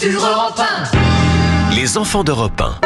sur Europe 1. Les enfants d'Europe 1.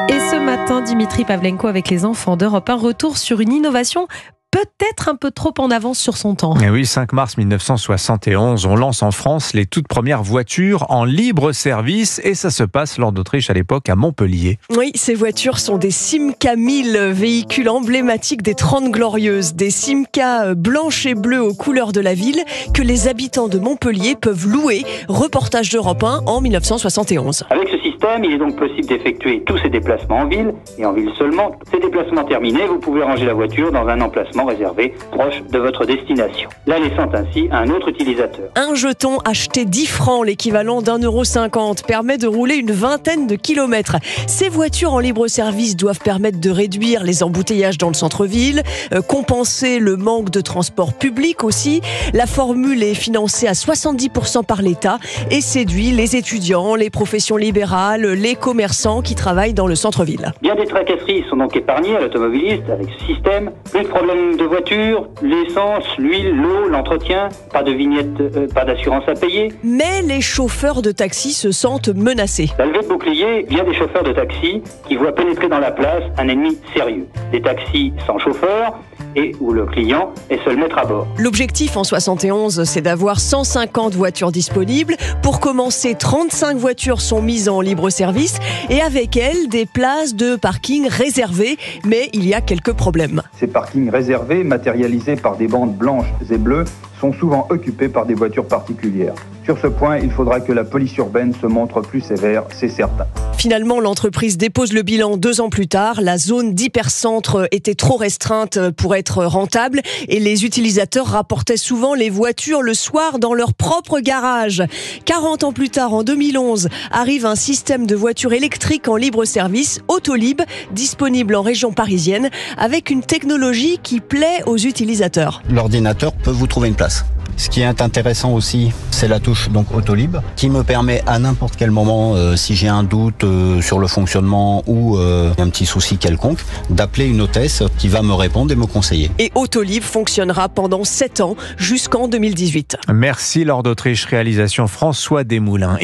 Et ce matin, Dimitri Pavlenko avec les enfants d'Europe 1 retour sur une innovation peut-être un peu trop en avance sur son temps. Et oui, 5 mars 1971, on lance en France les toutes premières voitures en libre service et ça se passe lors d'Autriche à l'époque à Montpellier. Oui, ces voitures sont des Simca 1000, véhicules emblématiques des 30 Glorieuses, des Simca blanches et bleues aux couleurs de la ville que les habitants de Montpellier peuvent louer. Reportage d'Europe 1 en 1971. Avec ce système, il est donc possible d'effectuer tous ces déplacements en ville et en ville seulement. Ces déplacements terminés, vous pouvez ranger la voiture dans un emplacement réservé proche de votre destination, la laissant ainsi à un autre utilisateur. Un jeton acheté 10 francs, l'équivalent d'1,50 €, permet de rouler une vingtaine de kilomètres. Ces voitures en libre service doivent permettre de réduire les embouteillages dans le centre-ville, compenser le manque de transport public aussi. La formule est financée à 70% par l'État et séduit les étudiants, les professions libérales, les commerçants qui travaillent dans le centre-ville. Bien des tracasseries sont donc épargnées à l'automobiliste avec ce système. Plus de problèmes de voiture, l'essence, l'huile, l'eau, l'entretien, pas de vignette, pas d'assurance à payer. Mais les chauffeurs de taxi se sentent menacés. La levée de bouclier vient des chauffeurs de taxi qui voient pénétrer dans la place un ennemi sérieux. Des taxis sans chauffeur et où le client est seul maître à bord. L'objectif en 71, c'est d'avoir 150 voitures disponibles. Pour commencer, 35 voitures sont mises en libre service et avec elles, des places de parking réservées. Mais il y a quelques problèmes. Ces parkings réservés, matérialisés par des bandes blanches et bleues, sont souvent occupés par des voitures particulières. Sur ce point, il faudra que la police urbaine se montre plus sévère, c'est certain. Finalement, l'entreprise dépose le bilan 2 ans plus tard. La zone d'hypercentre était trop restreinte pour être rentable et les utilisateurs rapportaient souvent les voitures le soir dans leur propre garage. 40 ans plus tard, en 2011, arrive un système de voitures électriques en libre service, Autolib, disponible en région parisienne, avec une technologie qui plaît aux utilisateurs. L'ordinateur peut vous trouver une place. Ce qui est intéressant aussi, c'est la touche donc Autolib, qui me permet à n'importe quel moment, si j'ai un doute sur le fonctionnement ou un petit souci quelconque, d'appeler une hôtesse qui va me répondre et me conseiller. Et Autolib fonctionnera pendant 7 ans jusqu'en 2018. Merci Lord d'Autriche, réalisation François Desmoulins.